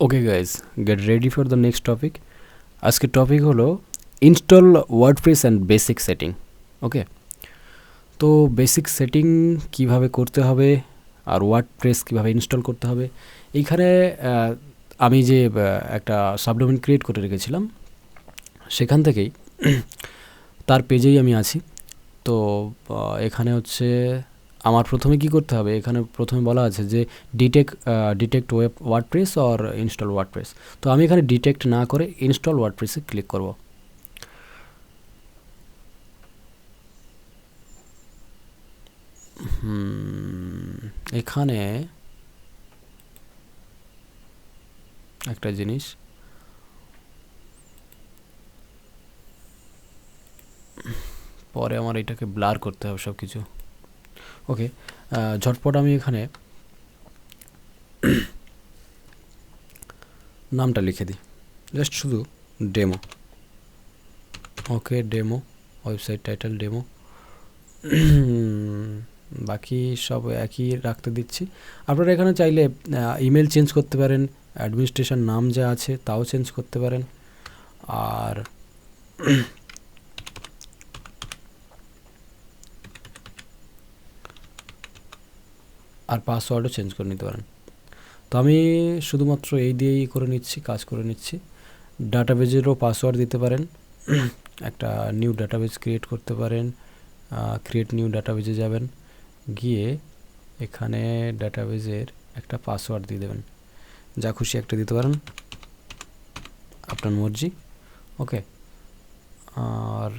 Okay guys, get ready for the next topic. আজকের topic হলো install WordPress and basic setting. Okay, তো basic setting কিভাবে করতে হবে আর ওয়ার্ডপ্রেস কিভাবে ইনস্টল করতে হবে, এইখানে আমি যে একটা সাবডোমেন ক্রিয়েট করে রেখেছিলাম সেখান থেকেই তার পেজেই আমি আছি। তো এখানে হচ্ছে আমার প্রথমে কি করতে হবে, এখানে প্রথমে বলা আছে যে detect WordPress or install WordPress. তো আমি এখানে ডিটেক্ট না করে ইনস্টল ওয়ার্ডপ্রেসে ক্লিক করব। এখানে একটা জিনিস, পরে আমার এটাকে ব্লার করতে হবে সব কিছু। ওকে, ঝটপট আমি এখানে নামটা লিখে দিই, জাস্ট শুধু ডেমো। ওকে, ডেমো, ওয়েবসাইট টাইটেল ডেমো, বাকি সব একই রাখতে দিচ্ছি। আপনারা এখানে চাইলে ইমেল চেঞ্জ করতে পারেন, অ্যাডমিনিস্ট্রেশন নাম যা আছে তাও চেঞ্জ করতে পারেন, আর পাসওয়ার্ডও চেঞ্জ করে নিতে পারেন। তো আমি শুধুমাত্র এই দিয়েই করে নিচ্ছি, কাজ করে নিচ্ছি। ডাটাবেজেরও পাসওয়ার্ড দিতে পারেন, একটা নিউ ডাটাবেজ ক্রিয়েট করতে পারেন। ক্রিয়েট নিউ ডাটাবেজে যাবেন, গিয়ে এখানে ডাটাবেজের একটা পাসওয়ার্ড দিয়ে দেবেন, যা খুশি একটা দিতে পারেন, আপনার মর্জি। ওকে, আর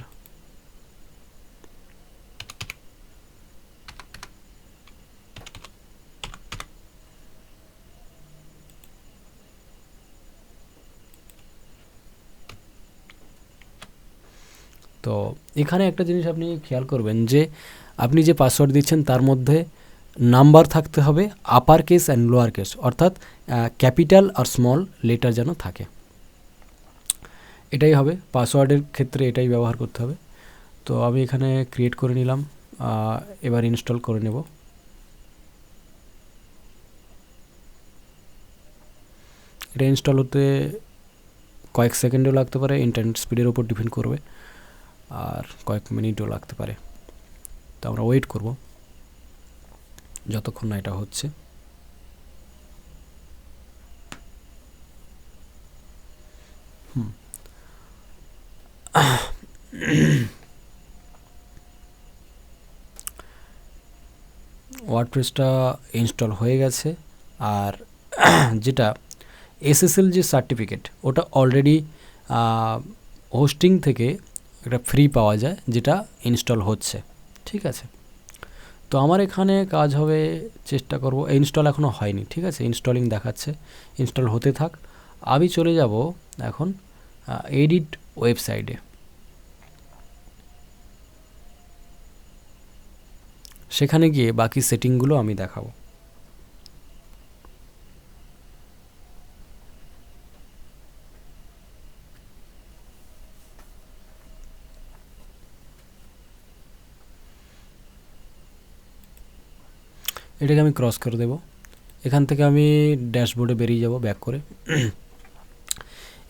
তো এখানে একটা জিনিস আপনি খেয়াল করবেন যে আপনি যে পাসওয়ার্ড দিচ্ছেন তার মধ্যে নাম্বার থাকতে হবে, upper case and lower case, অর্থাৎ ক্যাপিটাল আর স্মল লেটার যেন থাকে। এটাই হবে পাসওয়ার্ডের ক্ষেত্রে, এটাই ব্যবহার করতে হবে। তো আমি এখানে ক্রিয়েট করে নিলাম, এবার ইনস্টল করে নেব। এটা ইনস্টল হতে কয়েক সেকেন্ডও লাগতে পারে, ইন্টারনেট স্পিডের উপর ডিপেন্ড করবে, আর কয়েক মিনিটও লাগতে পারে। তো আমরা ওয়েট করব যতক্ষণ না এটা হচ্ছে। ওয়ার্ডপ্রেসটা ইনস্টল হয়ে গেছে, আর যেটা এসএসএল যে সার্টিফিকেট ওটা অলরেডি হোস্টিং থেকে একটা ফ্রি পাওয়া যায়, যেটা ইনস্টল হচ্ছে। ঠিক আছে, তো আমার এখানে কাজ হবে, চেষ্টা করব, ইনস্টল এখনও হয়নি। ঠিক আছে, ইনস্টলিং দেখাচ্ছে, ইনস্টল হতে থাক। আমি চলে যাব এখন এডিট ওয়েবসাইটে। সেখানে গিয়ে বাকি সেটিংগুলো আমি দেখাবো। এটাকে আমি ক্রস করে দেব। এখান থেকে আমি ড্যাশবোর্ডে বেরিয়ে যাব ব্যাক করে।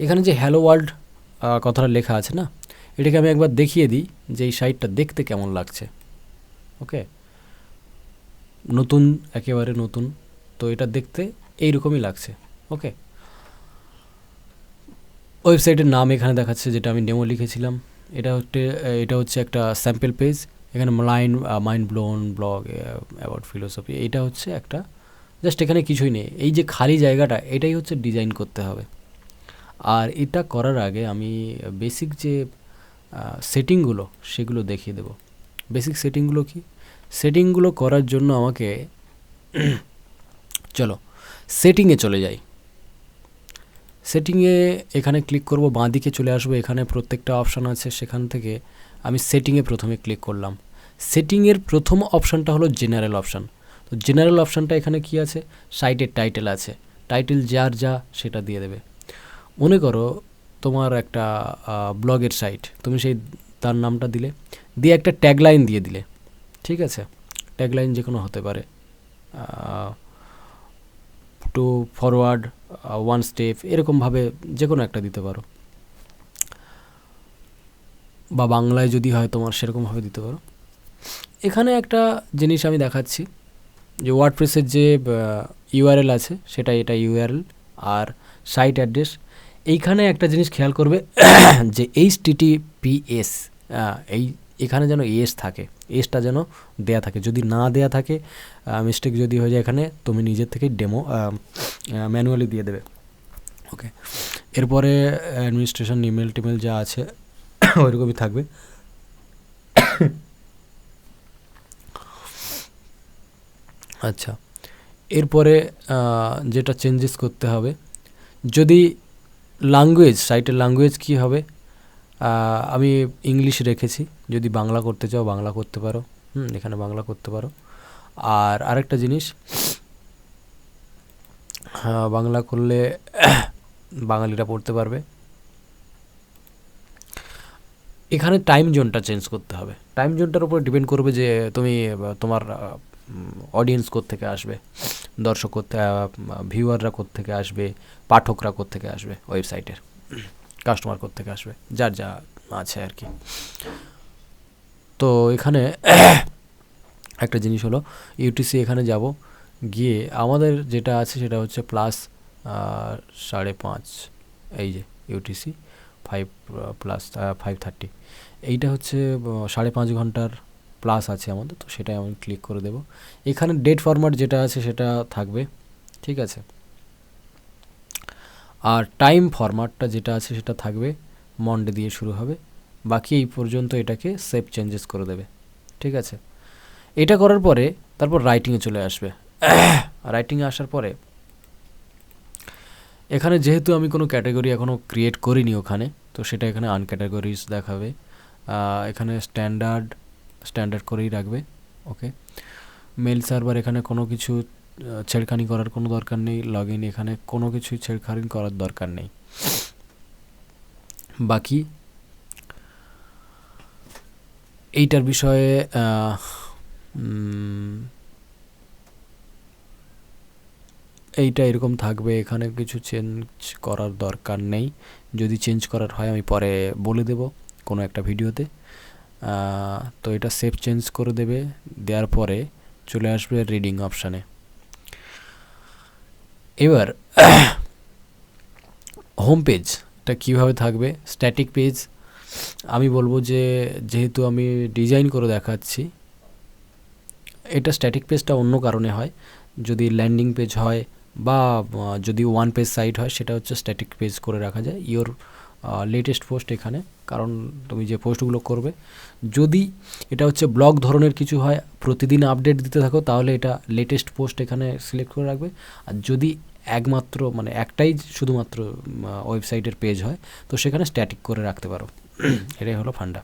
এখানে যে হ্যালো ওয়ার্ল্ড কথাটা লেখা আছে না, এটাকে আমি একবার দেখিয়ে দিই যে এই সাইটটা দেখতে কেমন লাগছে। ওকে, নতুন, একেবারে নতুন, তো এটা দেখতে এইরকমই লাগছে। ওকে, ওয়েবসাইটের নাম এখানে দেখাচ্ছে, যেটা আমি ডেমো লিখেছিলাম। এটা হচ্ছে একটা স্যাম্পল পেজ। এখানে mind blown blog about philosophy, এটা হচ্ছে একটা জাস্ট, এখানে কিছুই নেই। এই যে খালি জায়গাটা, এটাই হচ্ছে ডিজাইন করতে হবে। আর এটা করার আগে আমি বেসিক যে সেটিংগুলো সেগুলো দেখিয়ে দেব। বেসিক সেটিংগুলো কি? সেটিংগুলো করার জন্য আমাকে চলো সেটিংয়ে চলে যাই। সেটিংয়ে এখানে ক্লিক করব, বাঁ দিকে চলে আসবো, এখানে প্রত্যেকটা অপশান আছে, সেখান থেকে আমি সেটিংয়ে প্রথমে ক্লিক করলাম। সেটিংয়ের প্রথম অপশানটা হলো জেনারেল অপশান। তো জেনারেল অপশানটা এখানে কি আছে, সাইটের টাইটেল আছে, টাইটেল যার যা সেটা দিয়ে দেবে। মনে করো তোমার একটা ব্লগের সাইট, তুমি সেই তার নামটা দিলে, দিয়ে একটা ট্যাগলাইন দিয়ে দিলে। ঠিক আছে, ট্যাগলাইন যে কোনো হতে পারে, টু ফরওয়ার্ড ওয়ান স্টেপ এরকমভাবে যে কোনো একটা দিতে পারো, বা বাংলায় যদি হয় তোমার সেরকমভাবে দিতে পারো। এখানে একটা জিনিস আমি দেখাচ্ছি যে ওয়ার্ডপ্রেসের যে ইউআরএল আছে সেটা এটা ইউআরএল আর সাইট অ্যাড্রেস। এইখানে একটা জিনিস খেয়াল করবে যে HTTPS এই এখানে যেন এস থাকে, এসটা যেন দেয়া থাকে। যদি না দেয়া থাকে, মিস্টেক যদি হয়ে যায় এখানে, তুমি নিজের থেকেই ডেমো ম্যানুয়ালি দিয়ে দেবে। ওকে, এরপরে অ্যাডমিনিস্ট্রেশন ইমেল টিমেল যা আছে ওইরকমই থাকবে। আচ্ছা, এরপরে যেটা চেঞ্জেস করতে হবে, যদি ল্যাঙ্গুয়েজ, সাইটের ল্যাঙ্গুয়েজ কী হবে, আমি ইংলিশ রেখেছি, যদি বাংলা করতে চাও বাংলা করতে পারো, এখানে বাংলা করতে পারো। আর আরেকটা জিনিস, বাংলা করলে বাঙালিরা পড়তে পারবে। এখানে টাইম জোনটা চেঞ্জ করতে হবে। টাইম জোনটার উপর ডিপেন্ড করবে যে তুমি তোমার অডিয়েন্স কোত্থেকে আসবে, দর্শক ভিউয়াররা কোত্থেকে আসবে, পাঠকরা কোত্থেকে আসবে, ওয়েবসাইটের কাস্টমার কোত্থেকে আসবে, যার যা আছে আর কি। তো এখানে একটা জিনিস হলো ইউটিসি, এখানে যাব, গিয়ে আমাদের যেটা আছে সেটা হচ্ছে প্লাস 5.5, এই যে ইউটিসি 5 প্লাস 530, এইটা হচ্ছে 5.5 ঘন্টার প্লাস আছে আমাদের, তো সেটাই আমি ক্লিক করে দেব। এখানে ডেট ফরম্যাট যেটা আছে সেটা থাকবে, ঠিক আছে। আর টাইম ফরম্যাটটা যেটা আছে সেটা থাকবে, মন্ডে দিয়ে শুরু হবে। বাকি এই পর্যন্ত এটাকে সেভ চেঞ্জেস করে দেবে, ঠিক আছে। এটা করার পরে তারপর রাইটিংয়ে চলে আসবে। রাইটিংয়ে আসার পরে এখানে যেহেতু আমি কোনো ক্যাটাগরি এখনও ক্রিয়েট করিনি ওখানে, তো সেটা এখানে আনক্যাটাগরিজ দেখাবে। এখানে স্ট্যান্ডার্ড করেই রাখবে। ওকে, মেল সার্ভার এখানে কোনো কিছু ছেড়খানি করার কোনো দরকার নেই। লগ ইন এখানে কোনো কিছু ছেড়খানি করার দরকার নেই। বাকি এইটার বিষয়ে এইটা এরকম থাকবে, এখানে কিছু চেঞ্জ করার দরকার নেই। যদি চেঞ্জ করার হয় আমি পরে বলে দেব কোনো একটা ভিডিওতে। তো এটা সেভ চেঞ্জ করে দেবে, দেওয়ার পরে চলে আসবে রিডিং অপশানে। এবার হোম পেজটা কীভাবে থাকবে, স্ট্যাটিক পেজ। আমি বলবো যে যেহেতু আমি ডিজাইন করে দেখাচ্ছি, এটা স্ট্যাটিক পেজটা অন্য কারণে হয়। যদি ল্যান্ডিং পেজ হয় বা যদি ওয়ান পেজ সাইট হয়, সেটা হচ্ছে স্ট্যাটিক পেজ করে রাখা যায় ইওর লেটেস্ট পোস্ট এখানে, কারণ তুমি যে পোস্টগুলো করবে, যদি এটা হচ্ছে ব্লগ ধরনের কিছু হয়, প্রতিদিন আপডেট দিতে থাকো, তাহলে এটা লেটেস্ট পোস্ট এখানে সিলেক্ট করে রাখবে। আর যদি একমাত্র মানে একটাই শুধুমাত্র ওয়েবসাইটের পেজ হয়, তো সেখানে স্ট্যাটিক করে রাখতে পারো। এটাই হলো ফান্ডা।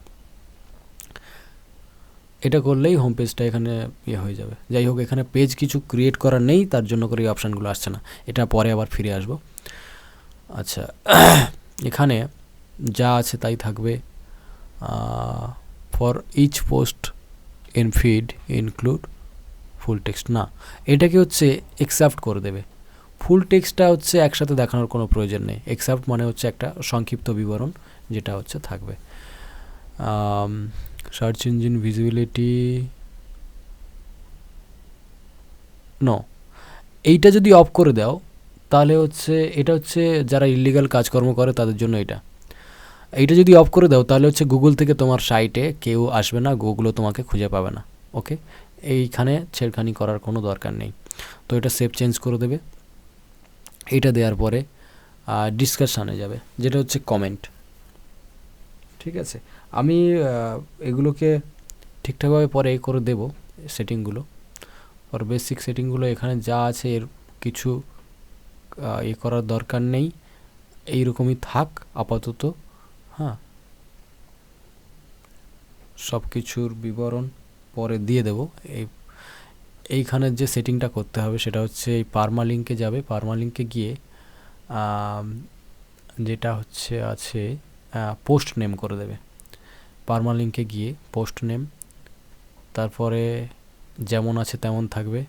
এটা করলেই হোম পেজটা এখানে ইয়ে হয়ে যাবে। যাই হোক, এখানে পেজ কিছু ক্রিয়েট করার নেই, তার জন্য করে এই অপশানগুলো আসছে না, এটা পরে আবার ফিরে আসবো। আচ্ছা, এখানে যা আছে তাই থাকবে। For each post in feed include full text, না, এটাকে হচ্ছে এক্সেপ্ট করে দেবে। ফুল টেক্সটটা হচ্ছে একসাথে দেখানোর কোনো প্রয়োজন নেই। এক্সেপ্ট মানে হচ্ছে একটা সংক্ষিপ্ত বিবরণ যেটা হচ্ছে থাকবে। সার্চ ইঞ্জিন ভিজিবিলিটি নো, এইটা যদি অফ করে দাও তাহলে হচ্ছে এটা হচ্ছে যারা ইলিগাল কাজকর্ম করে তাদের জন্য এইটা যদি অফ করে দাও তাহলে হচ্ছে গুগল থেকে তোমার সাইটে কেউ আসবে না, গুগলও তোমাকে খুঁজে পাবে না। ওকে, এইখানে ছেড়খানি করার কোনো দরকার নেই। তো এটা সেভ চেঞ্জ করে দেবে। এটা দেওয়ার পরে ডিসকাশানে যাবে, যেটা হচ্ছে কমেন্ট, ঠিক আছে। আমি এগুলোকে ঠিকঠাকভাবে পরে করে দেব সেটিংগুলো। আর বেসিক সেটিংগুলো এখানে যা আছে এর কিছু করার দরকার নেই, এইরকমই থাক আপাতত। হ্যাঁ, সব কিছুর বিবরণ পরে দিয়ে দেব। এইখানের যে সেটিংটা করতে হবে সেটা হচ্ছে এই পারমালিঙ্কে যাবে, পারমালিঙ্কে গিয়ে যেটা হচ্ছে আছে পোস্ট নেম করে দেবে। পারমালিঙ্কে গিয়ে পোস্ট নেম, তারপরে যেমন আছে তেমন থাকবে,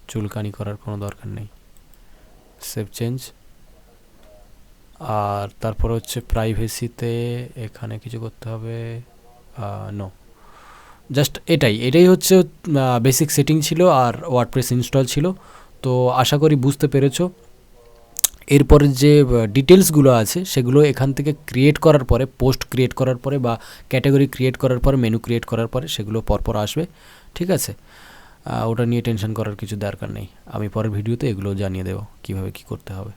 চুলকানি করার কোনো দরকার নেই। Save change. আর তারপর হচ্ছে প্রাইভেসিতে এখানে কিছু করতে হবে, নো, জাস্ট এটাই হচ্ছে বেসিক সেটিং ছিল আর ওয়ার্ডপ্রেস ইনস্টল ছিল। তো আশা করি বুঝতে পেরেছো। এরপরে যে ডিটেলসগুলো আছে সেগুলো এখান থেকে ক্রিয়েট করার পরে, পোস্ট ক্রিয়েট করার পরে বা ক্যাটাগরি ক্রিয়েট করার পরে, মেনু ক্রিয়েট করার পরে সেগুলো পরপর আসবে, ঠিক আছে? ওটা নিয়ে টেনশন করার কিছু দরকার নেই, আমি পরের ভিডিওতে এগুলো জানিয়ে দেবো কীভাবে কী করতে হবে।